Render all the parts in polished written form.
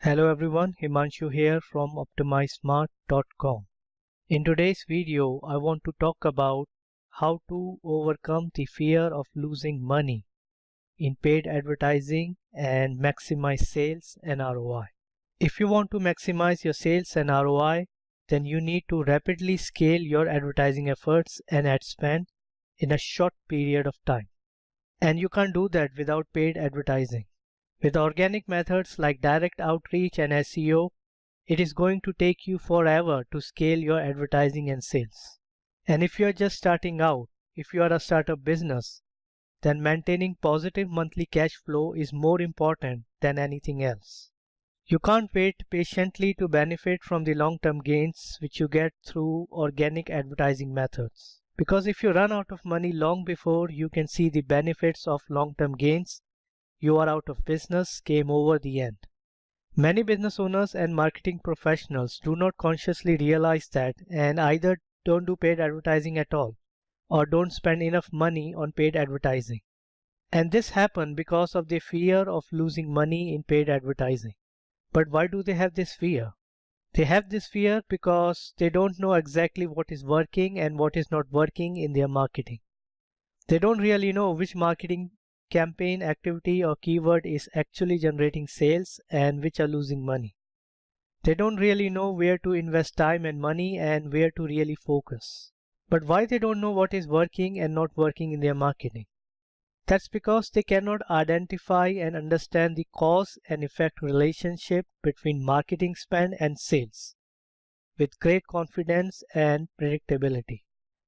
Hello everyone, Himanshu here from optimizesmart.com. In today's video, I want to talk about how to overcome the fear of losing money in paid advertising and maximize sales and ROI. If you want to maximize your sales and ROI, then you need to rapidly scale your advertising efforts and ad spend in a short period of time. And you can't do that without paid advertising. With organic methods like direct outreach and SEO, it is going to take you forever to scale your advertising and sales. And if you are just starting out, if you are a startup business, then maintaining positive monthly cash flow is more important than anything else. You can't wait patiently to benefit from the long-term gains which you get through organic advertising methods. Because if you run out of money long before you can see the benefits of long-term gains, you are out of business, game over, the end. Many business owners and marketing professionals do not consciously realize that and either don't do paid advertising at all or don't spend enough money on paid advertising. And this happens because of the fear of losing money in paid advertising. But why do they have this fear? They have this fear because they don't know exactly what is working and what is not working in their marketing. They don't really know which marketing campaign, activity or keyword is actually generating sales and which are losing money. They don't really know where to invest time and money and where to really focus. But why they don't know what is working and not working in their marketing? That's because they cannot identify and understand the cause and effect relationship between marketing spend and sales with great confidence and predictability.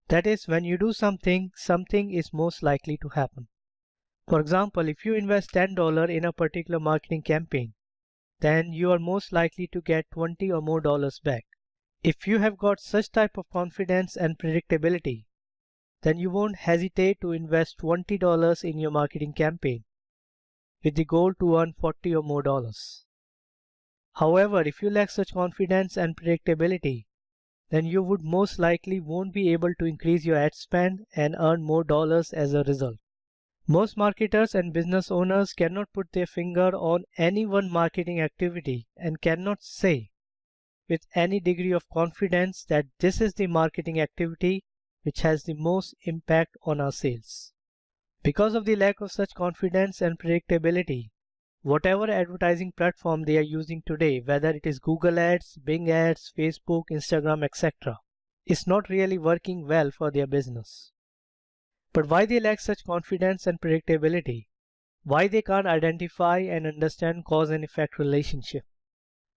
That is, when you do something, something is most likely to happen. For example, if you invest $10 in a particular marketing campaign, then you are most likely to get $20 or more back. If you have got such type of confidence and predictability, then you won't hesitate to invest $20 in your marketing campaign with the goal to earn $40 or more. However, if you lack such confidence and predictability, then you would most likely won't be able to increase your ad spend and earn more dollars as a result. Most marketers and business owners cannot put their finger on any one marketing activity and cannot say with any degree of confidence that this is the marketing activity which has the most impact on our sales. Because of the lack of such confidence and predictability, whatever advertising platform they are using today, whether it is Google Ads, Bing Ads, Facebook, Instagram, etc., is not really working well for their business. But why they lack such confidence and predictability? Why they can't identify and understand cause and effect relationship?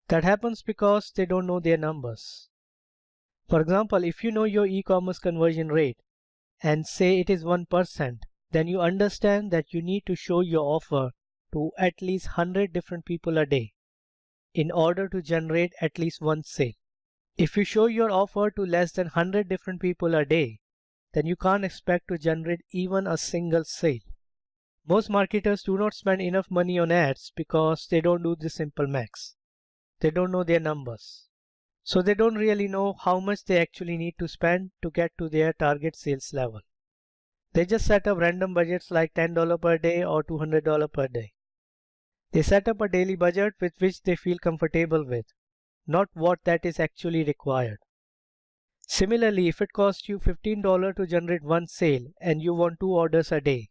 That happens because they don't know their numbers. For example, if you know your e-commerce conversion rate and say it is 1%, then you understand that you need to show your offer to at least 100 different people a day in order to generate at least one sale. If you show your offer to less than 100 different people a day, then you can't expect to generate even a single sale. Most marketers do not spend enough money on ads because they don't do the simple max. They don't know their numbers. So they don't really know how much they actually need to spend to get to their target sales level. They just set up random budgets like $10 per day or $200 per day. They set up a daily budget with which they feel comfortable with, not what that is actually required. Similarly, if it costs you $15 to generate one sale and you want 2 orders a day,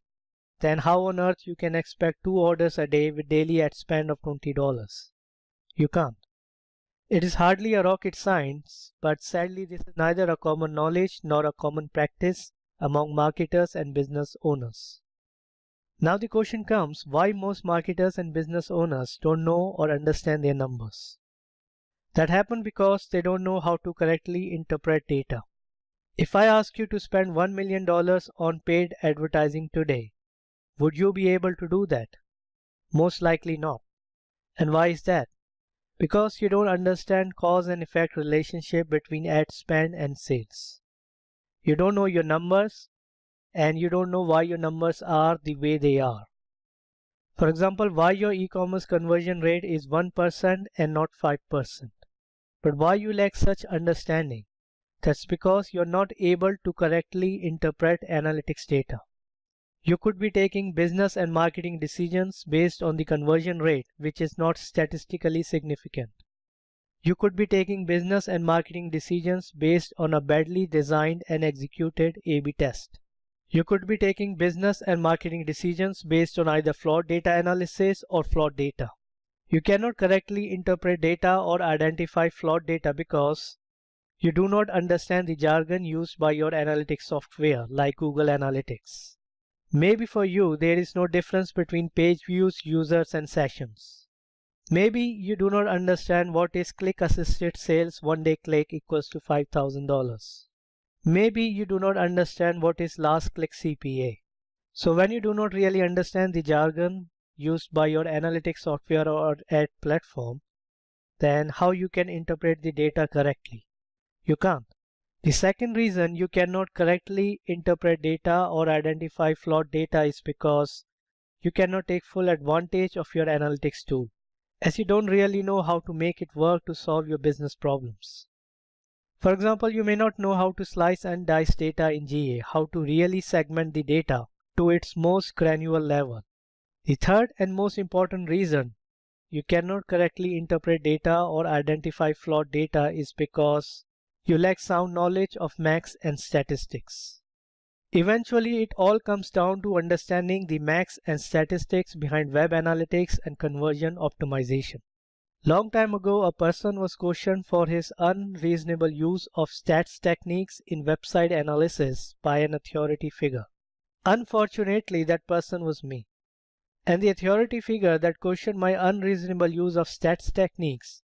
then how on earth you can expect 2 orders a day with daily ad spend of $20? You can't. It is hardly a rocket science, but sadly this is neither a common knowledge nor a common practice among marketers and business owners. Now the question comes, why most marketers and business owners don't know or understand their numbers? That happens because they don't know how to correctly interpret data. If I ask you to spend $1 million on paid advertising today, would you be able to do that? Most likely not. And why is that? Because you don't understand cause and effect relationship between ad spend and sales. You don't know your numbers and you don't know why your numbers are the way they are. For example, why your e-commerce conversion rate is 1% and not 5%. But why you lack such understanding? That's because you're not able to correctly interpret analytics data. You could be taking business and marketing decisions based on the conversion rate, which is not statistically significant. You could be taking business and marketing decisions based on a badly designed and executed A/B test. You could be taking business and marketing decisions based on either flawed data analysis or flawed data. You cannot correctly interpret data or identify flawed data because you do not understand the jargon used by your analytics software like Google Analytics. Maybe for you, there is no difference between page views, users, and sessions. Maybe you do not understand what is click-assisted sales 1-day click equals to $5,000. Maybe you do not understand what is last click CPA. So when you do not really understand the jargon used by your analytics software or ad platform, then how you can interpret the data correctly? You can't. The second reason you cannot correctly interpret data or identify flawed data is because you cannot take full advantage of your analytics tool, as you don't really know how to make it work to solve your business problems. For example, you may not know how to slice and dice data in GA, how to really segment the data to its most granular level. The third and most important reason you cannot correctly interpret data or identify flawed data is because you lack sound knowledge of maths and statistics. Eventually, it all comes down to understanding the maths and statistics behind web analytics and conversion optimization. Long time ago, a person was questioned for his unreasonable use of stats techniques in website analysis by an authority figure. Unfortunately, that person was me. And the authority figure that questioned my unreasonable use of stats techniques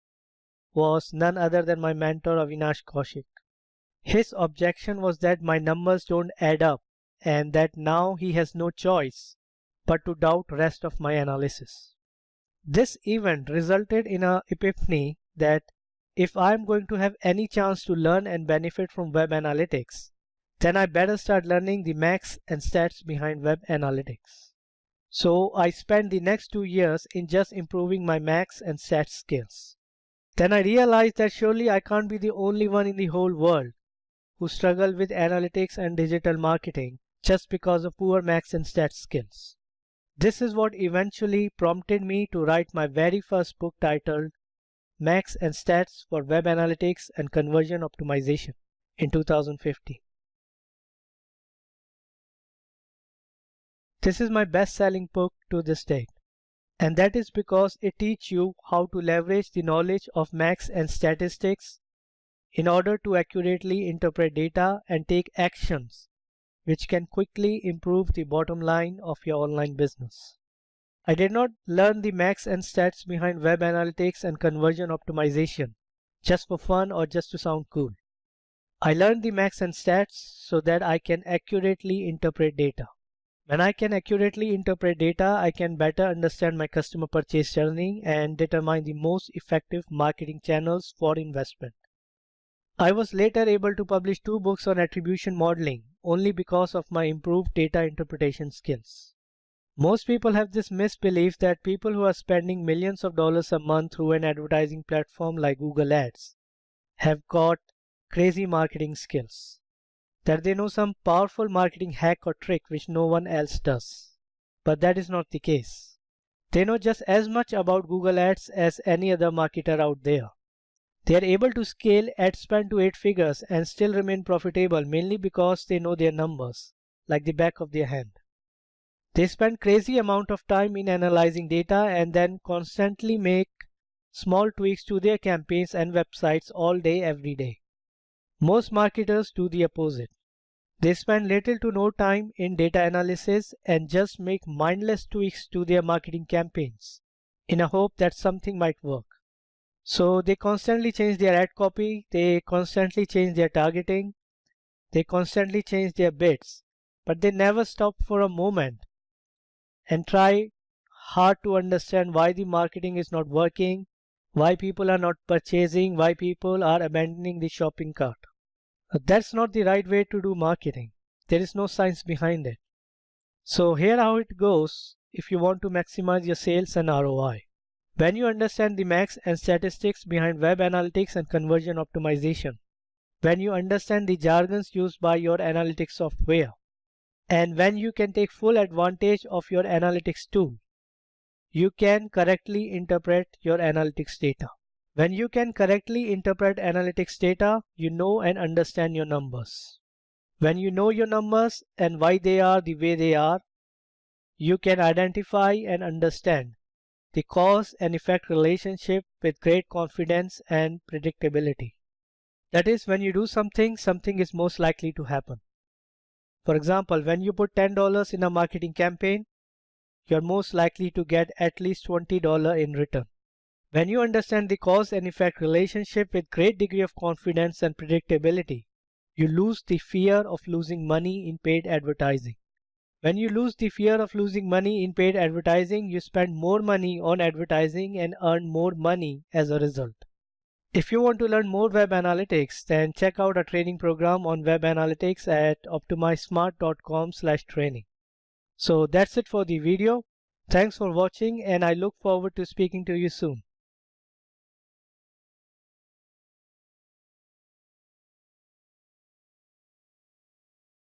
was none other than my mentor Avinash Kaushik. His objection was that my numbers don't add up and that now he has no choice but to doubt rest of my analysis. This event resulted in an epiphany that if I am going to have any chance to learn and benefit from web analytics, then I better start learning the maths and stats behind web analytics. So I spent the next 2 years in just improving my maths and stats skills. Then I realized that surely I can't be the only one in the whole world who struggle with analytics and digital marketing just because of poor maths and stats skills. This is what eventually prompted me to write my very first book titled Maths and Stats for Web Analytics and Conversion Optimization in 2015. This is my best-selling book to this date. And that is because it teaches you how to leverage the knowledge of maths and statistics in order to accurately interpret data and take actions which can quickly improve the bottom line of your online business. I did not learn the maths and stats behind web analytics and conversion optimization just for fun or just to sound cool. I learned the maths and stats so that I can accurately interpret data. When I can accurately interpret data, I can better understand my customer purchase journey and determine the most effective marketing channels for investment. I was later able to publish 2 books on attribution modeling only because of my improved data interpretation skills. Most people have this misbelief that people who are spending millions of dollars a month through an advertising platform like Google Ads have got crazy marketing skills, that they know some powerful marketing hack or trick which no one else does. But that is not the case. They know just as much about Google Ads as any other marketer out there. They are able to scale ad spend to 8 figures and still remain profitable mainly because they know their numbers like the back of their hand. They spend crazy amount of time in analyzing data and then constantly make small tweaks to their campaigns and websites all day every day. Most marketers do the opposite. They spend little to no time in data analysis and just make mindless tweaks to their marketing campaigns in a hope that something might work. So they constantly change their ad copy, they constantly change their targeting, they constantly change their bids, but they never stop for a moment and try hard to understand why the marketing is not working, why people are not purchasing, why people are abandoning the shopping cart. That's not the right way to do marketing. There is no science behind it. So here how it goes if you want to maximize your sales and ROI. When you understand the maths and statistics behind web analytics and conversion optimization, when you understand the jargons used by your analytics software, And when you can take full advantage of your analytics tool, you can correctly interpret your analytics data. When you can correctly interpret analytics data, you know and understand your numbers. When you know your numbers and why they are the way they are, you can identify and understand the cause and effect relationship with great confidence and predictability. That is, when you do something, something is most likely to happen. For example, when you put $10 in a marketing campaign, you're most likely to get at least $20 in return. When you understand the cause and effect relationship with great degree of confidence and predictability, you lose the fear of losing money in paid advertising. When you lose the fear of losing money in paid advertising, you spend more money on advertising and earn more money as a result. If you want to learn more web analytics, then check out our training program on web analytics at optimizesmart.com/training. So that's it for the video. Thanks for watching, and I look forward to speaking to you soon.